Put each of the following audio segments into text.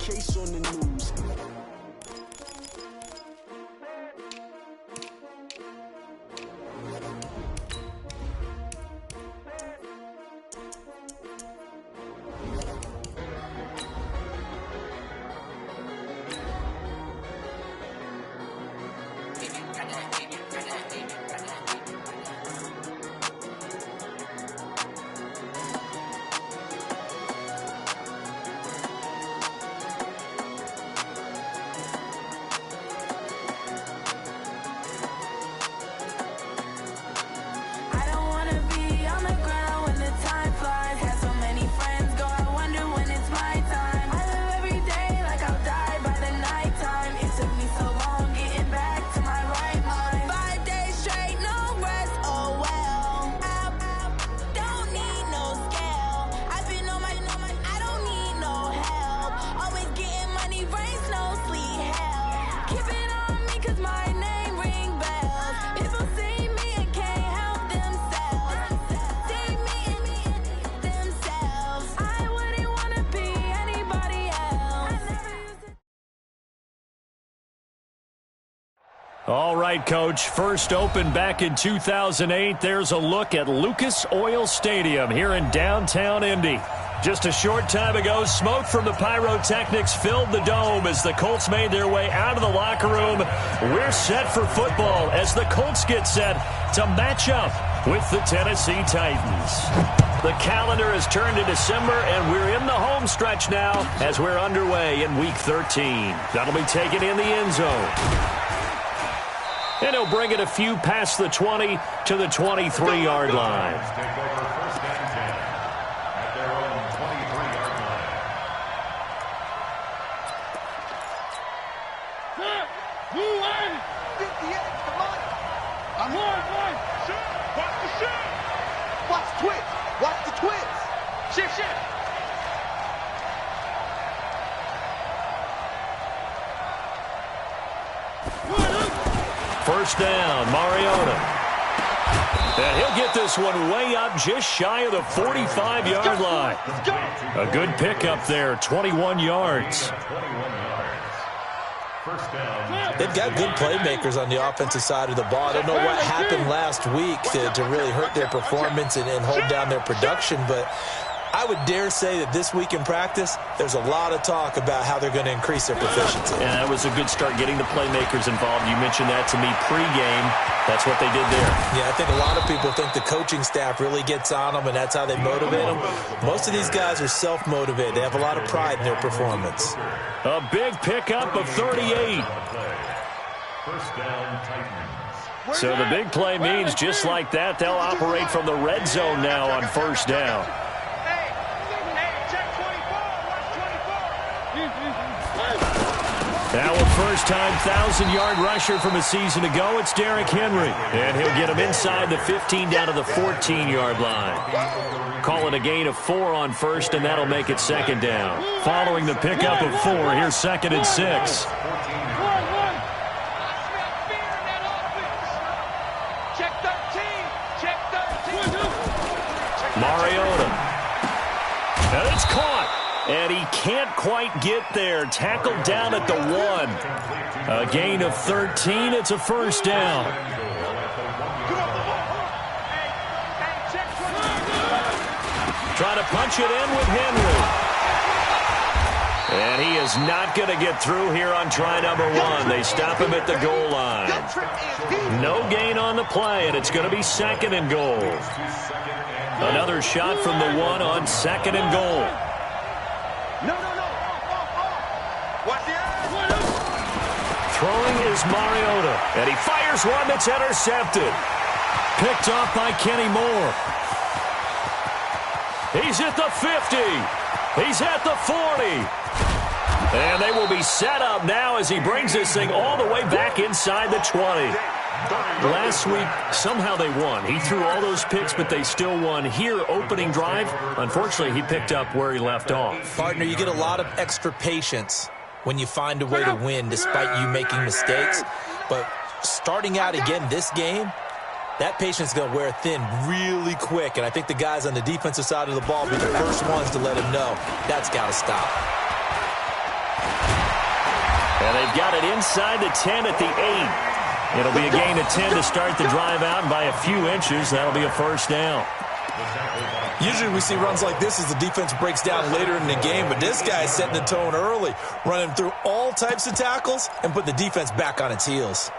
case on the news. All right, Coach. First opened back in 2008. There's a look at Lucas Oil Stadium here in downtown Indy. Just a short time ago, smoke from the pyrotechnics filled the dome as the Colts made their way out of the locker room. We're set for football as the Colts get set to match up with the Tennessee Titans. The calendar has turned to December, and we're in the home stretch now as we're underway in Week 13. That'll be taken in the end zone. And he'll bring it a few past the 20 to the 23-yard line. Watch twitch. Watch the twitch. Shift. First down, Mariota. And he'll get this one way up just shy of the 45-yard line. A good pickup there, 21 yards. They've got good playmakers on the offensive side of the ball. I don't know what happened last week to really hurt their performance and hold down their production, but I would dare say that this week in practice, there's a lot of talk about how they're going to increase their proficiency. And that was a good start, getting the playmakers involved. You mentioned that to me pregame. That's what they did there. Yeah, I think a lot of people think the coaching staff really gets on them, and that's how they motivate them. Most of these guys are self-motivated. They have a lot of pride in their performance. A big pickup of 38. First down, Titans. So the big play means just like that, they'll operate from the red zone now on first down. Now a first-time 1,000-yard rusher from a season ago, it's Derrick Henry. And he'll get him inside the 15 down to the 14-yard line. Call it a gain of 4 on first, and that'll make it second down. Following the pickup of 4, here's second and 6. Mariota. And it's caught. And he can't quite get there. Tackled down at the 1. A gain of 13. It's a first down. Trying to punch it in with Henry. And he is not going to get through here on try number 1. They stop him at the goal line. No gain on the play, and it's going to be second and goal. Another shot from the 1 on second and goal. Throwing is Mariota, and he fires one that's intercepted. Picked off by Kenny Moore. He's at the 50. He's at the 40. And they will be set up now as he brings this thing all the way back inside the 20. Last week, somehow they won. He threw all those picks, but they still won. Here, opening drive, unfortunately, he picked up where he left off. Partner, you get a lot of extra patience when you find a way to win despite you making mistakes. But starting out again this game, that patience is going to wear thin really quick. And I think the guys on the defensive side of the ball will be the first ones to let him know that's got to stop. And they've got it inside the 10 at the 8. It'll be a gain of 10 to start the drive out, and by a few inches, that'll be a first down. Usually we see runs like this as the defense breaks down later in the game, but this guy is setting the tone early, running through all types of tackles and putting the defense back on its heels.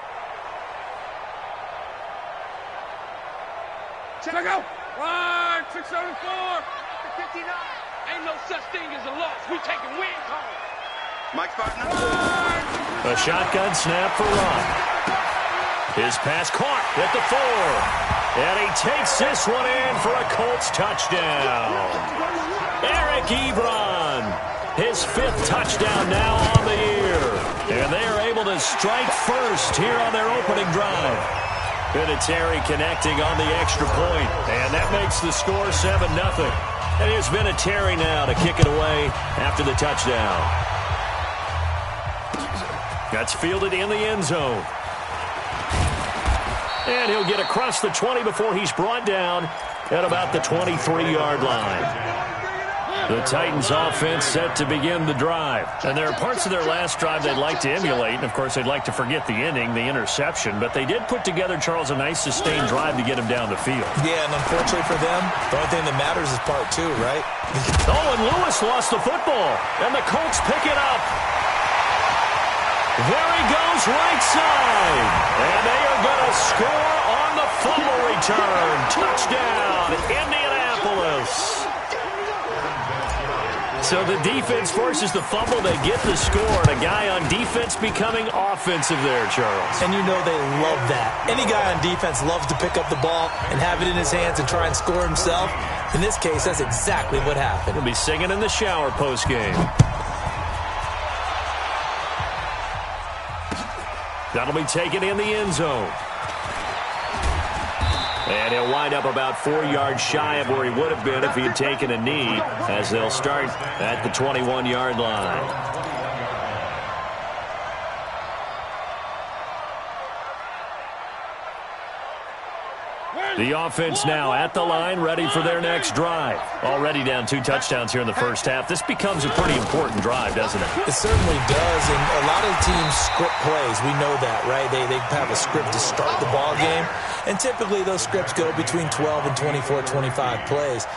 Check out. Line 674. 59. Ain't no such thing as a loss. We taking wins home. Mike's partner. A shotgun snap for Ron. His pass caught at the 4. And he takes this one in for a Colts touchdown. Eric Ebron, his 5th touchdown now on the year. And they are able to strike first here on their opening drive. Vinatieri connecting on the extra point. And that makes the score 7-0. And here's Vinatieri now to kick it away after the touchdown. That's fielded in the end zone. And he'll get across the 20 before he's brought down at about the 23-yard line. The Titans offense set to begin the drive. And there are parts of their last drive they'd like to emulate. And, of course, they'd like to forget the ending, the interception. But they did put together, Charles, a nice sustained drive to get him down the field. Yeah, and unfortunately for them, the only thing that matters is part 2, right? Oh, and Lewis lost the football. And the Colts pick it up. There he goes right side. And they are going to score on the fumble return. Touchdown, Indianapolis. So the defense forces the fumble. They get the score. And a guy on defense becoming offensive there, Charles. And you know they love that. Any guy on defense loves to pick up the ball and have it in his hands and try and score himself. In this case, that's exactly what happened. He'll be singing in the shower postgame. That'll be taken in the end zone. And he'll wind up about 4 yards shy of where he would have been if he had taken a knee, as they'll start at the 21-yard line. The offense now at the line, ready for their next drive. Already down 2 touchdowns here in the first half. This becomes a pretty important drive, doesn't it? It certainly does, and a lot of teams script plays. We know that, right? They have a script to start the ball game, and typically those scripts go between 12 and 24, 25 plays.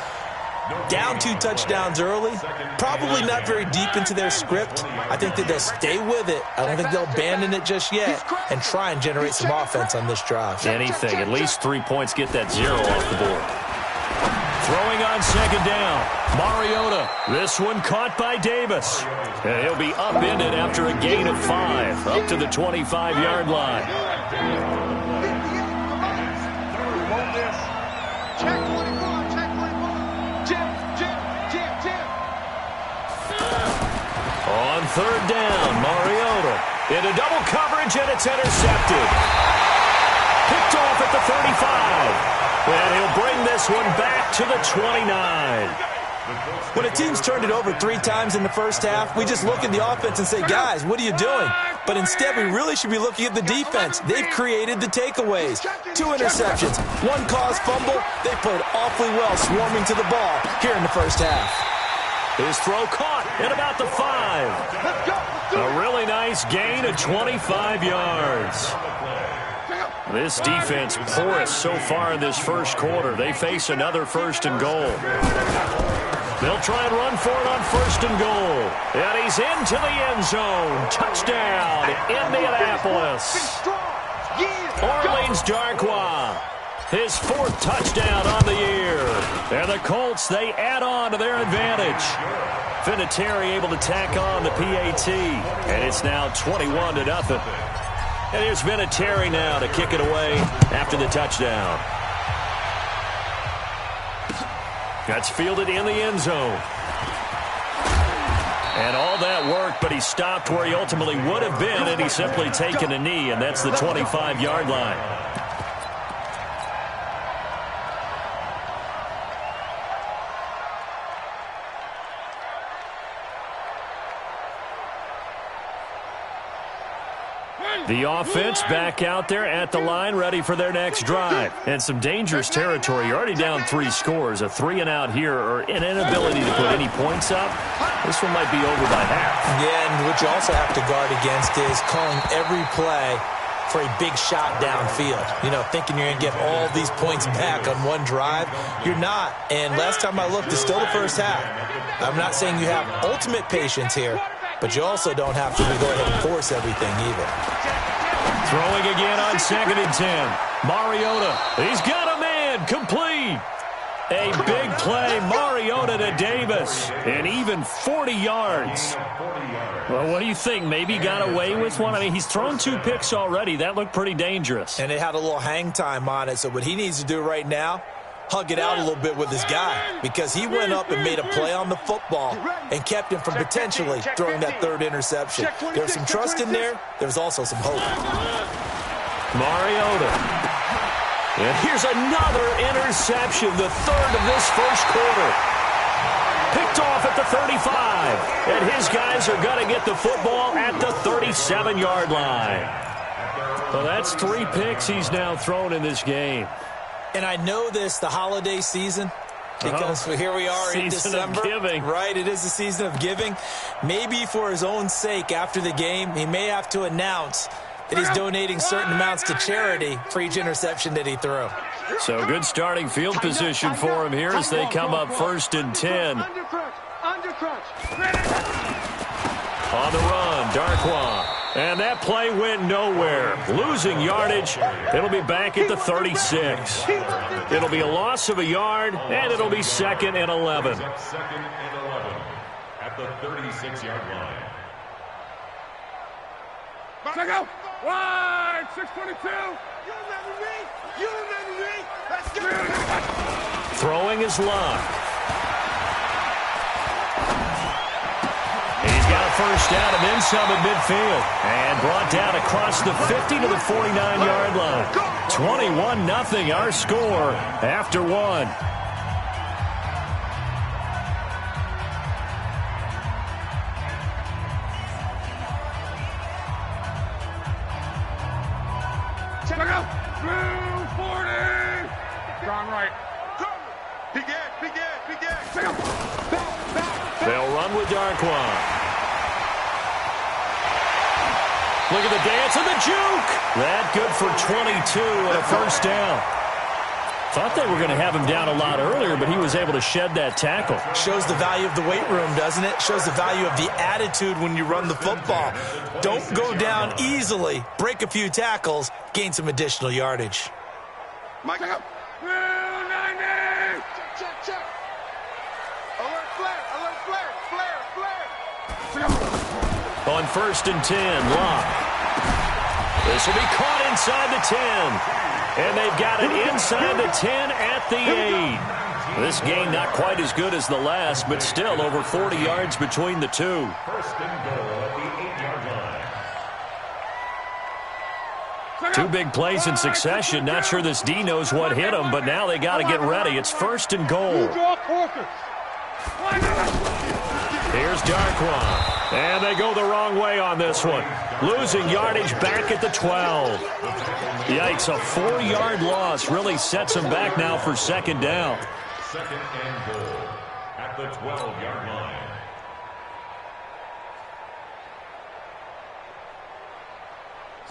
Down 2 touchdowns early, probably not very deep into their script. I think that they'll stay with it. I don't think they'll abandon it just yet and try and generate some offense on this drive. Anything, at least 3 points, get that 0 off the board. Throwing on second down, Mariota. This one caught by Davis. And he'll be upended after a gain of 5, up to the 25-yard line. On third down, Mariota into double coverage, and it's intercepted. Picked off at the 35. And he'll bring this one back to the 29. When a team's turned it over 3 times in the first half, we just look at the offense and say, guys, what are you doing? But instead, we really should be looking at the defense. They've created the takeaways. 2 interceptions, 1 caused fumble. They played awfully well swarming to the ball here in the first half. His throw caught at about the 5. A really nice gain of 25 yards. This defense porous so far in this first quarter. They face another 1st and goal. They'll try and run for it on 1st and goal. And he's into the end zone. Touchdown, Indianapolis. Orleans Darkwa, his 4th touchdown on the year. And the Colts, they add on to their advantage. Vinatieri able to tack on the PAT. And it's now 21-0. And here's Vinatieri now to kick it away after the touchdown. That's fielded in the end zone. And all that work, but he stopped where he ultimately would have been, and he's simply taken a knee, and that's the 25-yard line. The offense back out there at the line, ready for their next drive. And some dangerous territory. You're already down 3 scores. A 3-and-out here, or an inability to put any points up. This one might be over by half. Yeah, and with what you also have to guard against is calling every play for a big shot downfield. You know, thinking you're going to get all these points back on one drive. You're not. And last time I looked, it's still the first half. I'm not saying you have ultimate patience here, but you also don't have to go ahead and force everything either. Throwing again on 2nd and 10. Mariota, he's got a man, complete. A big play, Mariota to Davis, and even 40 yards. Well, what do you think? Maybe got away with one? I mean, he's thrown 2 picks already. That looked pretty dangerous. And it had a little hang time on it, so what he needs to do right now, hug it out a little bit with his guy, because he went up and made a play on the football and kept him from potentially throwing that 3rd interception. There's some trust in there. There's also some hope. Mariota. And here's another interception, the 3rd of this first quarter. Picked off at the 35. And his guys are going to get the football at the 37-yard line. Well, that's 3 picks he's now thrown in this game. And I know this, the holiday season, because here we are in December. Season of giving. Right, it is the season of giving. Maybe for his own sake after the game, he may have to announce that he's donating certain amounts to charity for each interception that he threw. So good starting field position for him here as they come up 1st and 10. On the run, Darkwa. And that play went nowhere. Losing yardage. It'll be back at the 36. It'll be a loss of a yard, and it'll be 2nd and 11. 2nd and 11 at the 36-yard line. Check out. Wide, 622. You remember me? You remember me? Let's go. Throwing is Luck. He's got a first down and then some at midfield. And brought down across the 50 to the 49-yard line. 21-0 our score after 1. Check out. 240. Gone right. Begin. Check out. Back. They'll run with Darkwan. Look at the dance and the juke. That good for 22 and a first down. Thought they were going to have him down a lot earlier, but he was able to shed that tackle. Shows the value of the weight room, doesn't it? Shows the value of the attitude when you run the football. Don't go down easily. Break a few tackles. Gain some additional yardage. Mike up. 290. Check. Alert flare. On 1st and 10, Locke. This will be caught inside the 10. And they've got it inside the 10 at the 8. This game not quite as good as the last, but still over 40 yards between the two. 1st and goal at the 8-yard line. 2 big plays in succession. Not sure this D knows what hit him, but now they got to get ready. It's 1st and goal. Here's Darkwan. And they go the wrong way on this one. Losing yardage back at the 12. Yikes, a 4-yard loss really sets them back now for 2nd down. 2nd and goal at the 12-yard line.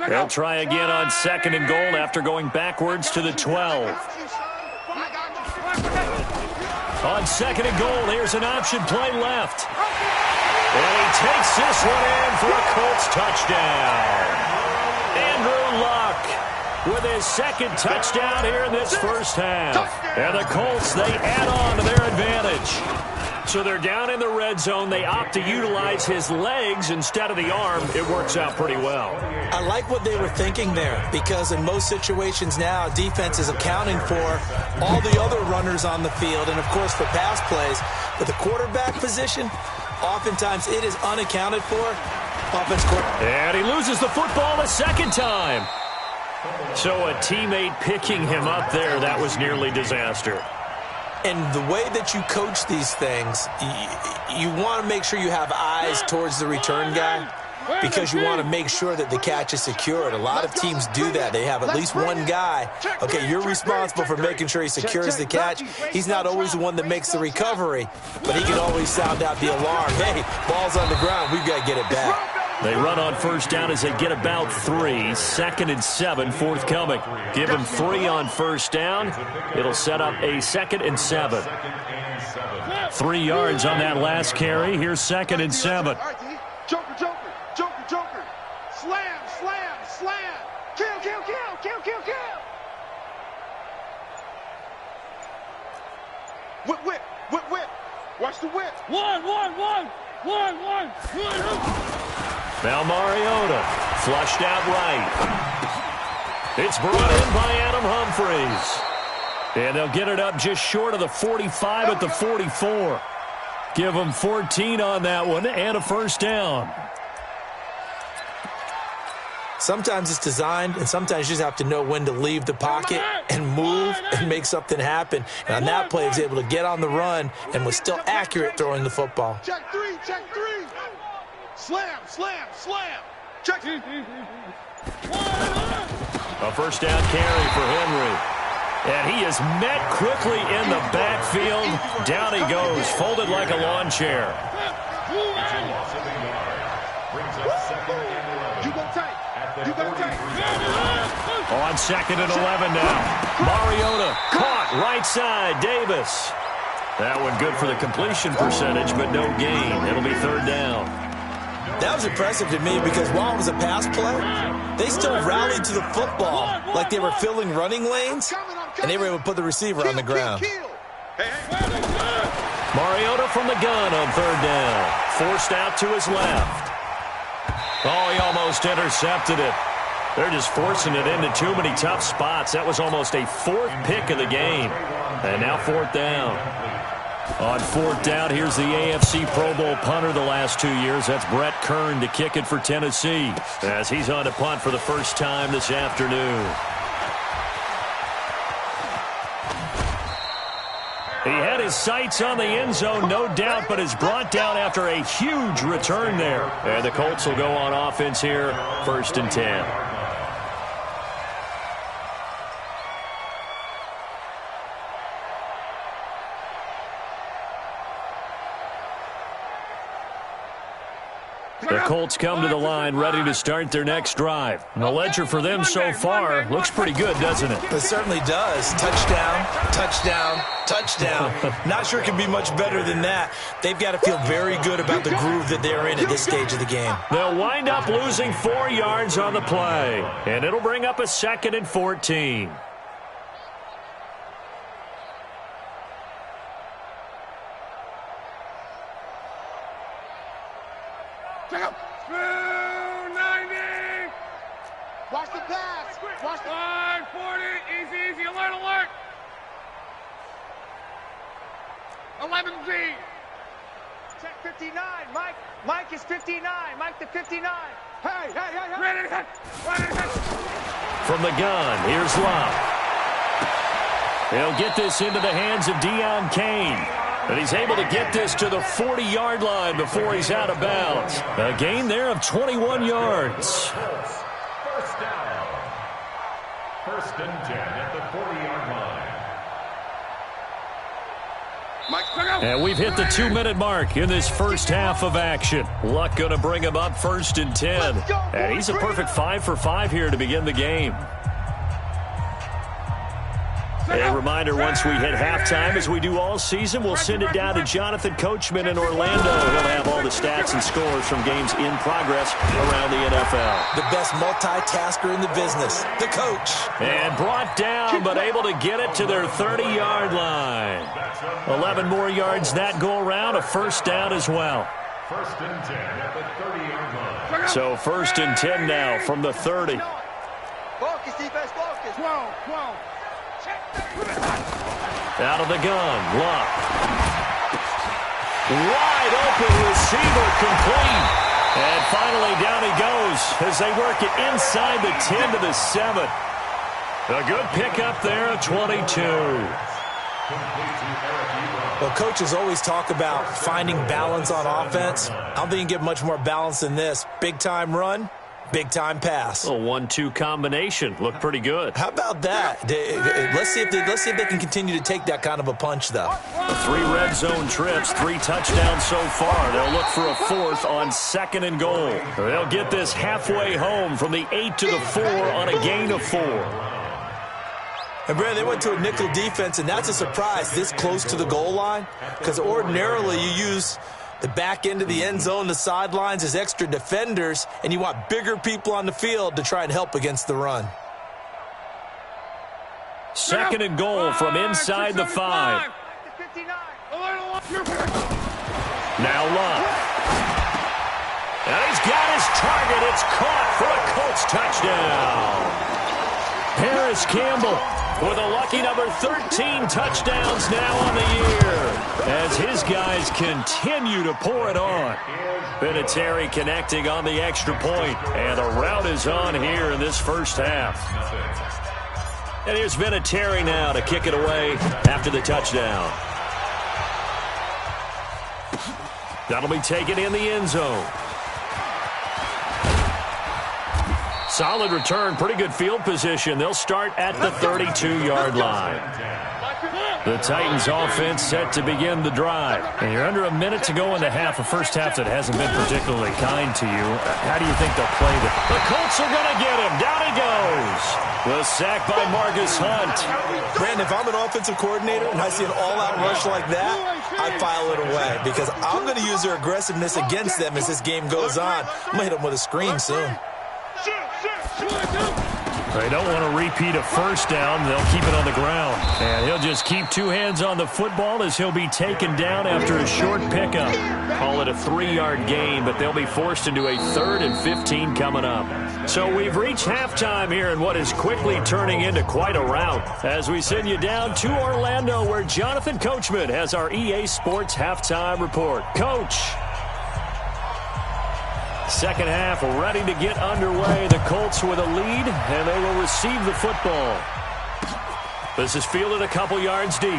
They'll try again on 2nd and goal after going backwards to the 12. On 2nd and goal, here's an option play left. And he takes this one in for a Colts touchdown. Andrew Luck with his 2nd touchdown here in this first half. And the Colts, they add on to their advantage. So they're down in the red zone. They opt to utilize his legs instead of the arm. It works out pretty well. I like what they were thinking there, because in most situations now, defense is accounting for all the other runners on the field and, of course, for pass plays. But the quarterback position, oftentimes it is unaccounted for. And he loses the football a 2nd time. So a teammate picking him up there, that was nearly disaster. And the way that you coach these things, you want to make sure you have eyes towards the return guy, because you want to make sure that the catch is secured. A lot of teams do that. They have at least one guy. Okay, you're responsible for making sure he secures the catch. He's not always the one that makes the recovery, but he can always sound out the alarm. Hey, ball's on the ground. We've got to get it back. They run on first down as they get about 3. 2nd and 7 forthcoming. Give them 3 on first down. It'll set up a 2nd and 7. 3 yards on that last carry. Here's 2nd and 7. Joker, joker, joker, joker. Slam, slam, slam. Kill, kill, kill, kill, kill, kill. Whip, whip, whip, whip. Watch the whip. One. Now Mariota, flushed out right. It's brought in by Adam Humphries. And they'll get it up just short of the 45 at the 44. Give them 14 on that one and a first down. Sometimes it's designed, and sometimes you just have to know when to leave the pocket and move and make something happen. And on that play, he was able to get on the run and was still accurate throwing the football. Check 3, check 3. Slam, slam, slam. Check. A first down carry for Henry. And he is met quickly in the backfield. Down he goes, folded like a lawn chair. You go tight. You go tight. On 2nd and 11 now. Mariota caught right side. Davis. That one good for the completion percentage, but no gain. It'll be 3rd down. That was impressive to me because while it was a pass play, they still rallied to the football like they were filling running lanes, and they were able to put the receiver on the ground. Mariota from the gun on 3rd down. Forced out to his left. Oh, he almost intercepted it. They're just forcing it into too many tough spots. That was almost a 4th pick of the game. And now 4th down. On 4th down, here's the AFC Pro Bowl punter the last 2 years. That's Brett Kern to kick it for Tennessee as he's on to punt for the first time this afternoon. He had his sights on the end zone, no doubt, but is brought down after a huge return there. And the Colts will go on offense here, 1st and 10. The Colts come to the line ready to start their next drive. And the ledger for them so far looks pretty good, doesn't it? It certainly does. Touchdown, touchdown, touchdown. Not sure it can be much better than that. They've got to feel very good about the groove that they're in at this stage of the game. They'll wind up losing 4 yards on the play. And it'll bring up a 2nd and 14. Check out. 290. Watch the pass. Watch the 140. Easy. Alert. 11Z. check 59. Mike is 59. Mike to 59. Hey. Ready to hit. From the gun, here's Love. He'll get this into the hands of Deion Kane. And he's able to get this to the 40-yard line before he's out of bounds. A gain there of 21 yards. First down. 1st and 10 at the 40-yard line. And we've hit the 2-minute mark in this first half of action. Luck going to bring him up 1st and 10. And he's a perfect 5 for 5 here to begin the game. A reminder, once we hit halftime, as we do all season, we'll send it down to Jonathan Coachman in Orlando. He'll have all the stats and scores from games in progress around the NFL. The best multitasker in the business, the coach. And brought down, but able to get it to their 30-yard line. 11 more yards that go around, a first down as well. 1st and 10 at the 30-yard line. So 1st and 10 now from the 30. Focus, defense, focus. 12. Out of the gun, Luck. Wide open receiver complete. And finally down he goes as they work it inside the 10 to the 7. A good pickup there, 22. Well, coaches always talk about finding balance on offense. I don't think you can get much more balance than this. Big time run, Big-time pass. A 1-2 combination. Looked pretty good. How about that? Let's see if they can continue to take that kind of a punch, though. 3 red zone trips, 3 touchdowns so far. They'll look for a 4th on 2nd and goal. They'll get this halfway home from the 8 to the 4 on a gain of 4. And, Brandon, they went to a nickel defense, and that's a surprise this close to the goal line, because ordinarily you use the back end of the end zone, the sidelines as extra defenders, and you want bigger people on the field to try and help against the run. 2nd and goal from inside the 5. Now Love. And he's got his target. It's caught for a Colts touchdown. Harris Campbell with a lucky number 13 touchdowns now on the year as his guys continue to pour it on. Vinatieri connecting on the extra point, and the route is on here in this first half. And here's Vinatieri now to kick it away after the touchdown. That'll be taken in the end zone. Solid return, pretty good field position. They'll start at the 32-yard line. The Titans offense set to begin the drive. And you're under a minute to go in the half, a first half that hasn't been particularly kind to you. How do you think they'll play this? The Colts are going to get him. Down he goes. The sack by Marcus Hunt. Brandon, if I'm an offensive coordinator and I see an all-out rush like that, I file it away because I'm going to use their aggressiveness against them as this game goes on. I'm going to hit them with a screen soon. They don't want to repeat a first down. They'll keep it on the ground. And he'll just keep 2 hands on the football as he'll be taken down after a short pickup. Call it a 3-yard gain, but they'll be forced into a 3rd and 15 coming up. So we've reached halftime here in what is quickly turning into quite a rout as we send you down to Orlando where Jonathan Coachman has our EA Sports halftime report. Coach. Second half ready to get underway. The Colts with a lead, and they will receive the football. This is fielded a couple yards deep.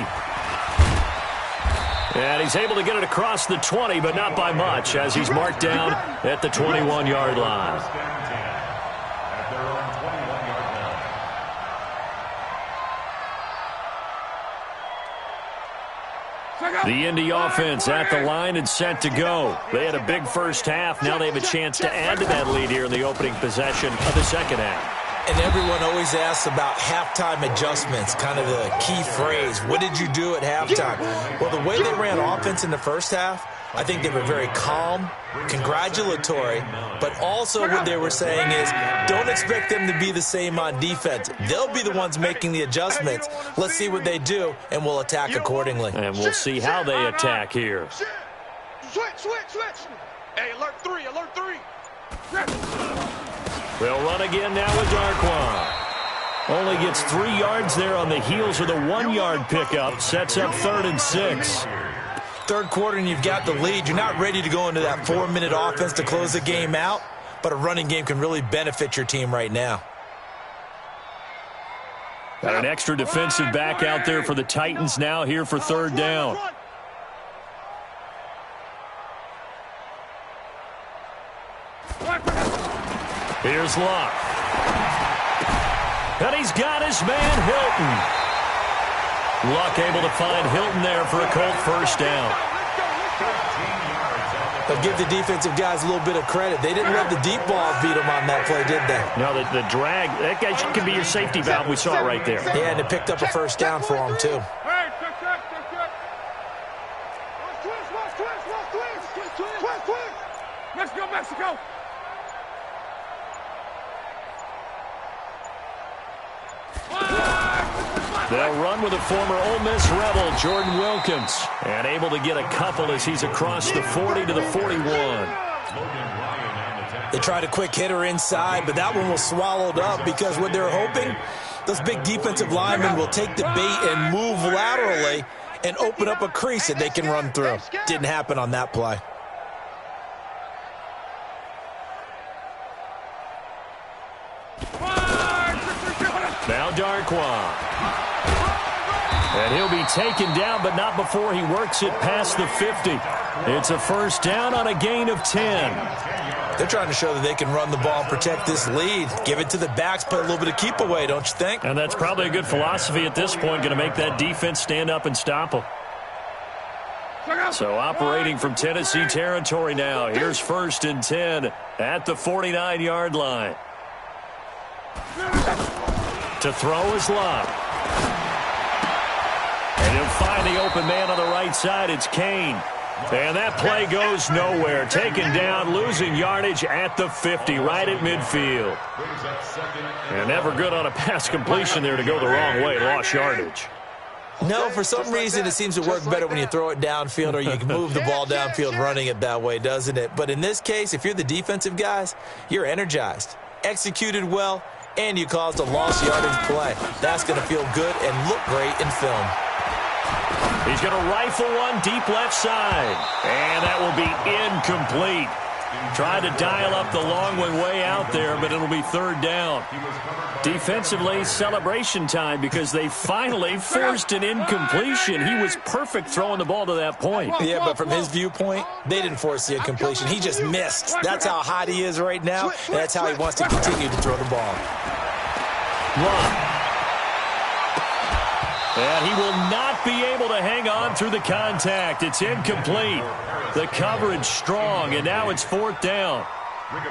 And he's able to get it across the 20, but not by much, as he's marked down at the 21-yard line. The Indy offense at the line and set to go. They had a big first half. Now they have a chance to add to that lead here in the opening possession of the second half. And everyone always asks about halftime adjustments, kind of the key phrase. What did you do at halftime? Well, the way they ran offense in the first half, I think they were very calm, congratulatory, but also what they were saying is don't expect them to be the same on defense. They'll be the ones making the adjustments. Let's see what they do, and we'll attack accordingly. And we'll see how they attack here. Switch. Hey, alert 3. They'll run again now with Darquan. Only gets 3 yards there on the heels of the 1-yard pickup. Sets up 3rd and 6. Third quarter and you've got the lead. You're not ready to go into that 4-minute offense to close the game out, but a running game can really benefit your team right now. Got an extra defensive back out there for the Titans now here for 3rd down. Here's Locke. And he's got his man Hilton. Luck able to find Hilton there for a Colt first down. But give the defensive guys a little bit of credit. They didn't let the deep ball beat them on that play, did they? No, the drag, that guy could be your safety valve. We saw it right there. Yeah, and it picked up a first down for him, too. Mexico! They'll run with a former Ole Miss Rebel, Jordan Wilkins, and able to get a couple as he's across the 40 to the 41. They tried a quick hitter inside, but that one was swallowed up because what they're hoping, those big defensive linemen will take the bait and move laterally and open up a crease that they can run through. Didn't happen on that play. Now Darquan. And he'll be taken down, but not before he works it past the 50. It's a first down on a gain of 10. They're trying to show that they can run the ball and protect this lead. Give it to the backs, play a little bit of keep away, don't you think? And that's probably a good philosophy at this point, going to make that defense stand up and stop them. So operating from Tennessee territory now. Here's 1st and 10 at the 49-yard line. To throw is Love. And he'll find the open man on the right side. It's Kane. And that play goes nowhere. Taken down, losing yardage at the 50, right at midfield. And never good on a pass completion there to go the wrong way. Lost yardage. No, for some reason it seems to work better when you throw it downfield or you can move the ball downfield running it that way, doesn't it? But in this case, if you're the defensive guys, you're energized, executed well, and you caused a lost yardage play. That's going to feel good and look great in film. He's going to rifle one deep left side. And that will be incomplete. Tried to dial up the long one way out there, but it'll be 3rd down. Defensively, celebration time because they finally forced an incompletion. He was perfect throwing the ball to that point. Yeah, but from his viewpoint, they didn't force the incompletion. He just missed. That's how hot he is right now, and that's how he wants to continue to throw the ball. And he will not be able to hang on through the contact. It's incomplete. The coverage strong, and now it's 4th down.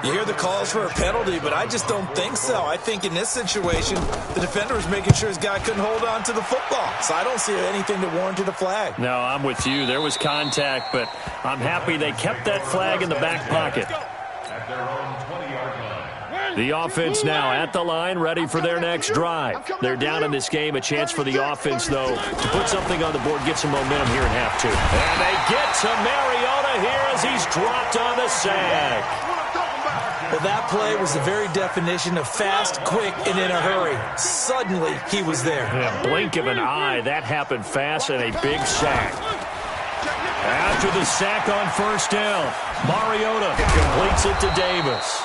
You hear the calls for a penalty, but I just don't think so. I think in this situation, the defender was making sure his guy couldn't hold on to the football. So I don't see anything to warrant a flag. No, I'm with you. There was contact, but I'm happy they kept that flag in the back pocket. At their own 20-yard line. The offense now at the line, ready for their next drive. They're down in this game. A chance for the offense, though, to put something on the board, get some momentum here in half 2. And they get to Mariota here as he's dropped on the sack. Well, that play was the very definition of fast, quick, and in a hurry. Suddenly, he was there. In a blink of an eye, that happened fast and a big sack. After the sack on 1st down, Mariota completes it to Davis.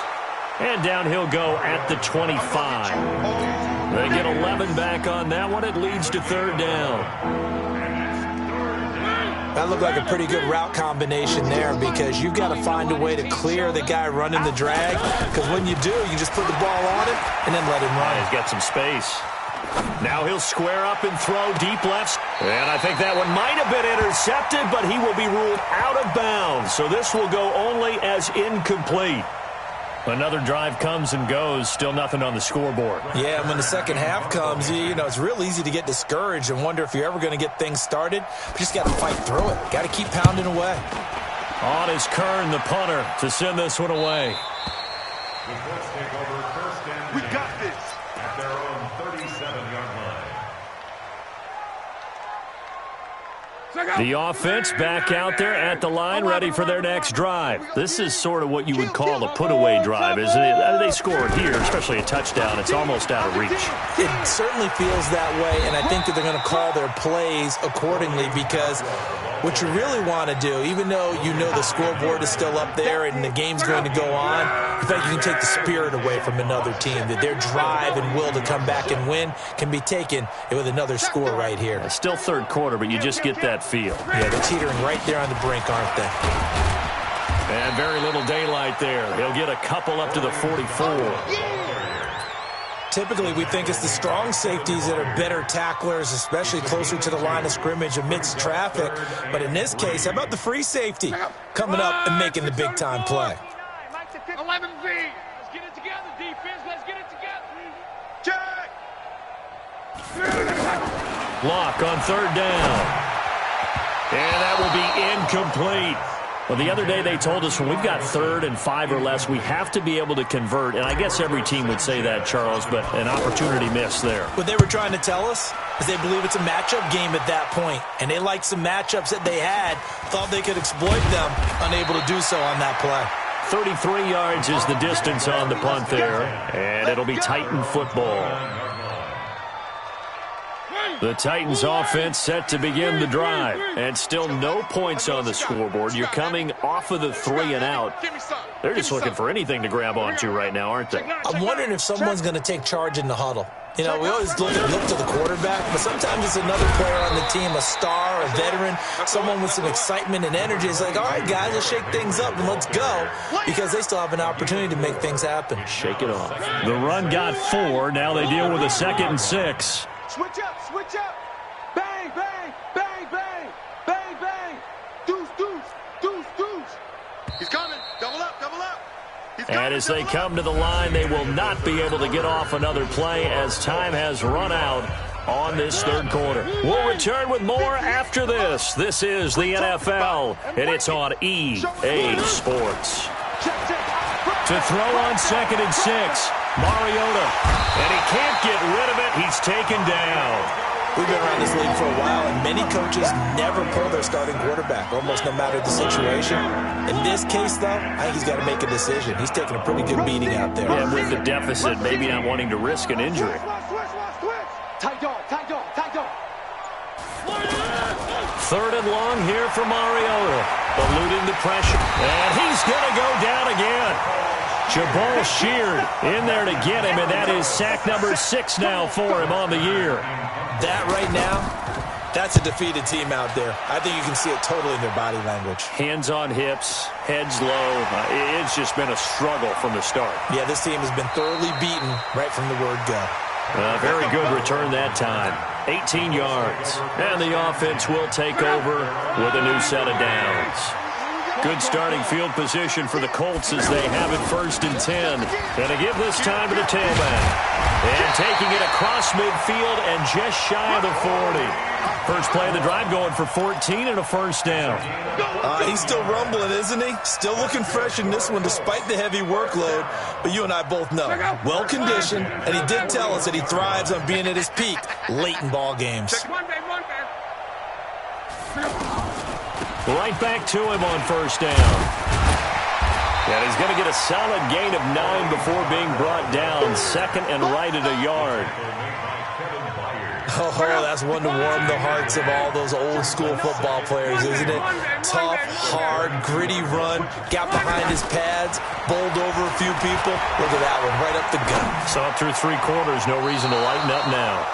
And down he'll go at the 25. They get 11 back on that one. It leads to 3rd down. That looked like a pretty good route combination there because you've got to find a way to clear the guy running the drag. Because when you do, you just put the ball on him and then let him run. He's got some space. Now he'll square up and throw deep left. And I think that one might have been intercepted, but he will be ruled out of bounds. So this will go only as incomplete. Another drive comes and goes, still nothing on the scoreboard. Yeah, and when the second half comes, you know, it's real easy to get discouraged and wonder if you're ever going to get things started. But you just got to fight through it. Got to keep pounding away. On is Kern, the punter, to send this one away. The Colts take over 1st and 10. We got this. At their own 37-yard line. The offense back out there at the line, ready for their next drive. This is sort of what you would call a put-away drive, isn't it? They score here, especially a touchdown. It's almost out of reach. It certainly feels that way, and I think that they're going to call their plays accordingly because what you really want to do, even though you know the scoreboard is still up there and the game's going to go on, in fact, you can take the spirit away from another team, that their drive and will to come back and win can be taken with another score right here. It's still 3rd quarter, but you just get that feel. Yeah, they're teetering right there on the brink, aren't they? And very little daylight there. He'll get a couple up to the 44. Typically, we think it's the strong safeties that are better tacklers, especially closer to the line of scrimmage amidst traffic. But in this case, how about the free safety coming up and making the big-time play? 11V. Let's get it together, defense. Let's get it together. Check. Block on 3rd down. And that will be incomplete. Well, the other day they told us when we've got 3rd and 5 or less, we have to be able to convert. And I guess every team would say that, Charles, but an opportunity missed there. What they were trying to tell us is they believe it's a matchup game at that point. And they liked some matchups that they had, thought they could exploit them, unable to do so on that play. 33 yards is the distance on the punt there. And it'll be Titan football. The Titans offense set to begin the drive, and still no points on the scoreboard. You're coming off of the 3 and out. They're just looking for anything to grab onto right now, aren't they? I'm wondering if someone's going to take charge in the huddle. You know, we always look to the quarterback, but sometimes it's another player on the team, a star, a veteran, someone with some excitement and energy. It's like, all right, guys, let's shake things up and let's go, because they still have an opportunity to make things happen. Shake it off. The run got 4. Now they deal with a 2nd and 6. Switch up, switch up. Bang, bang, bang, bang, bang, bang. Deuce, deuce, deuce, deuce. He's coming. Double up, double up. And as they come to the line, they will not be able to get off another play as time has run out on this 3rd quarter. We'll return with more after this. This is the NFL, and it's on EA Sports. To throw on 2nd and 6, Mariota. And he can't get rid of it. He's taken down. We've been around this league for a while, and many coaches never pull their starting quarterback, almost no matter the situation. In this case, though, I think he's got to make a decision. He's taking a pretty good beating out there. Yeah, with the deficit, maybe not wanting to risk an injury. Tight dog, tight dog, tight dog. 3rd and long here for Mariota, eluding the pressure. And he's going to go down again. Jabal Sheard in there to get him, and that is sack number 6 now for him on the year. That right now, that's a defeated team out there. I think you can see it totally in their body language. Hands on hips, heads low. It's just been a struggle from the start. Yeah, this team has been thoroughly beaten right from the word go. Very good return that time. 18 yards. And the offense will take over with a new set of downs. Good starting field position for the Colts as they have it 1st and 10. And to give this time to the tailback. And taking it across midfield and just shy of the 40. First play of the drive going for 14 and a 1st down. He's still rumbling, isn't he? Still looking fresh in this one despite the heavy workload. But you and I both know, well-conditioned, and he did tell us that he thrives on being at his peak late in ball games. Right back to him on 1st down. And he's going to get a solid gain of 9 before being brought down. 2nd and right at a yard. Oh, that's one to warm the hearts of all those old-school football players, isn't it? Tough, hard, gritty run. Got behind his pads, bowled over a few people. Look at that one, right up the gut. Saw it through 3 quarters. No reason to lighten up now.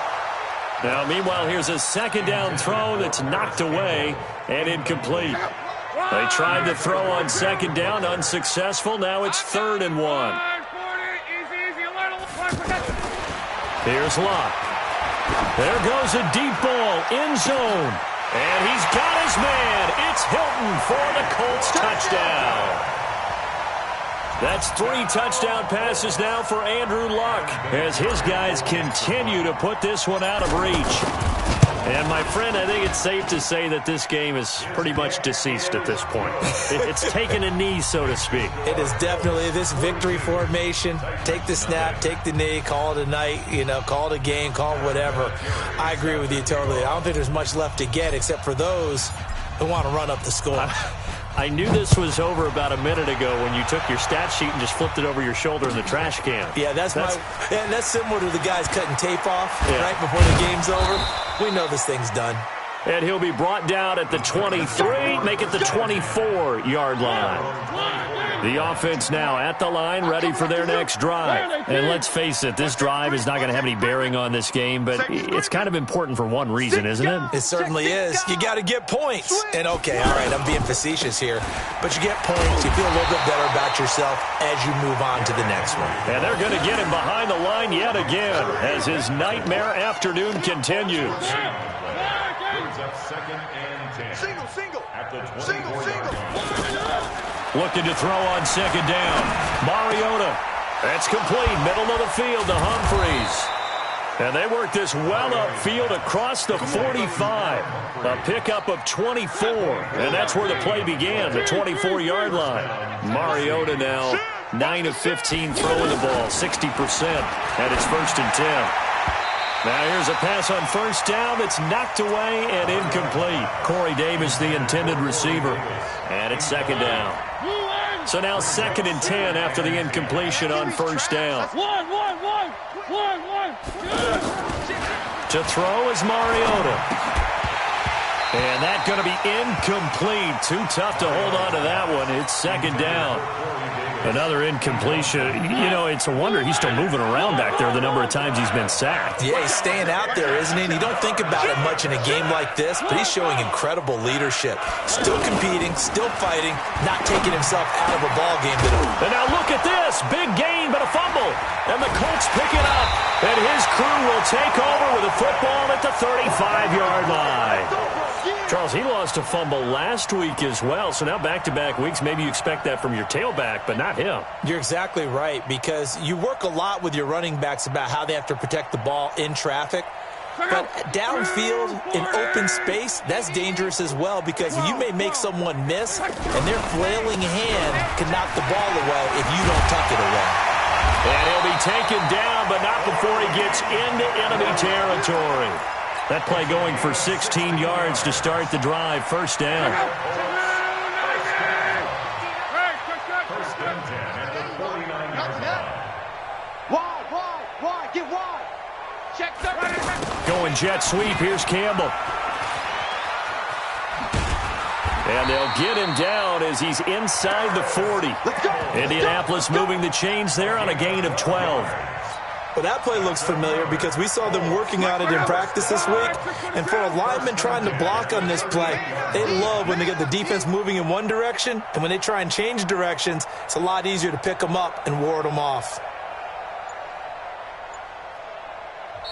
Now, meanwhile, here's a 2nd down throw that's knocked away and incomplete. They tried to throw on 2nd down, unsuccessful. Now it's 3rd and 1. Here's Locke. There goes a deep ball, end zone. And he's got his man. It's Hilton for the Colts touchdown. That's 3 touchdown passes now for Andrew Luck as his guys continue to put this one out of reach. And, my friend, I think it's safe to say that this game is pretty much deceased at this point. It's taken a knee, so to speak. It is definitely this victory formation. Take the snap, take the knee, call it a night, call it a game, call it whatever. I agree with you totally. I don't think there's much left to get except for those who want to run up the score. I knew this was over about a minute ago when you took your stat sheet and just flipped it over your shoulder in the trash can. Yeah, that's similar to the guys cutting tape off right before the game's over. We know this thing's done. And he'll be brought down at the 23, make it the 24-yard line. The offense now at the line, ready for their next drive. And let's face it, this drive is not going to have any bearing on this game, but it's kind of important for one reason, isn't it? It certainly is. You got to get points. And, okay, all right, I'm being facetious here, but you get points, you feel a little bit better about yourself as you move on to the next one. And they're going to get him behind the line yet again as his nightmare afternoon continues. Looking to throw on 2nd down. Mariota. That's complete. Middle of the field to Humphreys. And they work this well upfield across the 45. A pickup of 24. And that's where the play began, the 24-yard line. Mariota now 9 of 15 throwing the ball, 60%. And it's 1st and 10. Now here's a pass on 1st down that's knocked away and incomplete. Corey Davis, the intended receiver. And it's 2nd down. So now 2nd and 10 after the incompletion on first down. One. To throw is Mariota. And that's going to be incomplete. Too tough to hold on to that one. It's 2nd down. Another incompletion. You know, it's a wonder he's still moving around back there the number of times he's been sacked. Yeah, he's staying out there, isn't he? And you don't think about it much in a game like this, but he's showing incredible leadership. Still competing, still fighting, not taking himself out of a ball game. And now look at this. Big gain, but a fumble. And the Colts pick it up. And his crew will take over with a football at the 35-yard line. Charles, he lost a fumble last week as well, so now back-to-back weeks, maybe you expect that from your tailback, but not him. You're exactly right, because you work a lot with your running backs about how they have to protect the ball in traffic. But downfield, in open space, that's dangerous as well, because you may make someone miss, and their flailing hand can knock the ball away if you don't tuck it away. And he'll be taken down, but not before he gets into enemy territory. That play going for 16 yards to start the drive. First down. First and 10 at the 49-yard line. Wide, get wide. Check the Going jet sweep. Here's Campbell. And they'll get him down as he's inside the 40. Indianapolis moving the chains there on a gain of 12. Well, that play looks familiar because we saw them working on it in practice this week. And for a lineman trying to block on this play, they love when they get the defense moving in one direction. And when they try and change directions, it's a lot easier to pick them up and ward them off.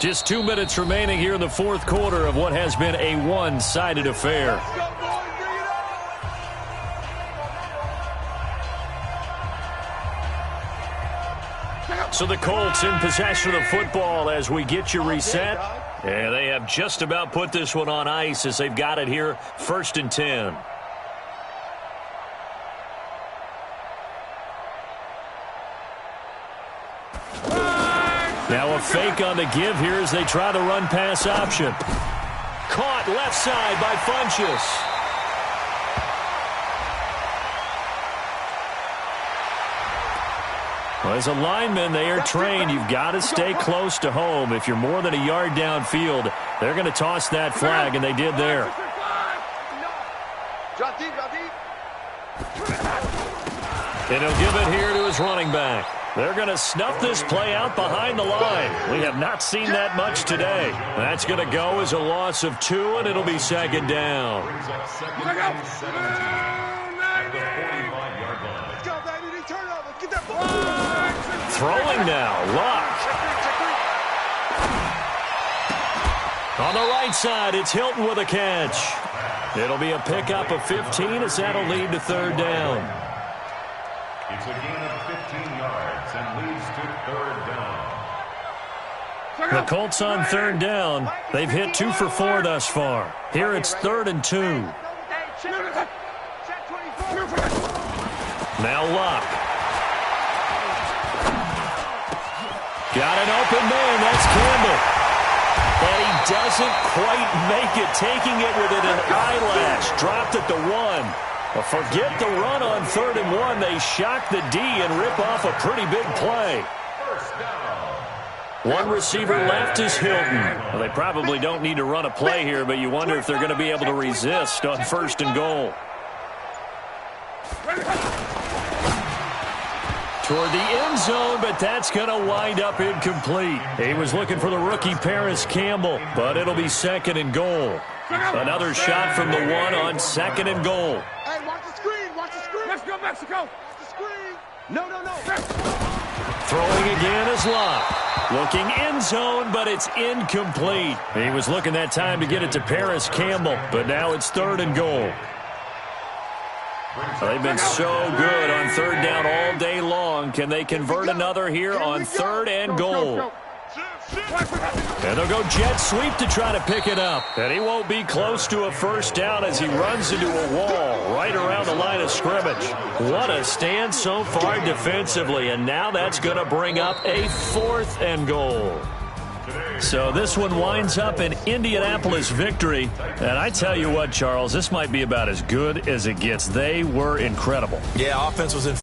Just 2 minutes remaining here in the fourth quarter of what has been a one-sided affair. So the Colts in possession of the football as we get you reset. And they have just about put this one on ice as they've got it here, 1st and 10. Now a fake on the give here as they try the run-pass option. Caught left side by Funchess. Well, as a lineman, they are trained. You've got to stay close to home. If you're more than a yard downfield, they're going to toss that flag, and they did there. And he'll give it here to his running back. They're going to snuff this play out behind the line. We have not seen that much today. That's going to go as a loss of 2, and it'll be 2nd down. Brings up 2nd and 17 at the 45-yard line. Let's go, baby. Turn over. Get that ball. Throwing now, Luck. On the right side, it's Hilton with a catch. It'll be a pickup of 15 as that'll lead to 3rd down. It's a gain of 15 yards and leads to 3rd down. The Colts on 3rd down. They've hit 2 for 4 thus far. Here it's 3rd and 2. Now Luck. Got an open man. That's Campbell. And he doesn't quite make it, taking it within an eyelash. Dropped at the 1. Well, forget the run on 3rd and 1. They shock the D and rip off a pretty big play. One receiver left is Hilton. Well, they probably don't need to run a play here, but you wonder if they're going to be able to resist on 1st and goal. Toward the end zone, but that's going to wind up incomplete. He was looking for the rookie Paris Campbell, but it'll be 2nd and goal. Another shot from the 1 on 2nd and goal. Hey, watch the screen. Watch the screen. Let's go, Mexico. Watch the screen. No. Throwing again is Locke. Looking end zone, but it's incomplete. He was looking that time to get it to Paris Campbell, but now it's 3rd and goal. They've been so good on 3rd down all day long. Can they convert another here on 3rd and goal? And they'll go jet sweep to try to pick it up. And he won't be close to a 1st down as he runs into a wall right around the line of scrimmage. What a stand so far defensively. And now that's going to bring up a 4th and goal. So this one winds up an Indianapolis victory. And I tell you what, Charles, this might be about as good as it gets. They were incredible. Yeah, offense was in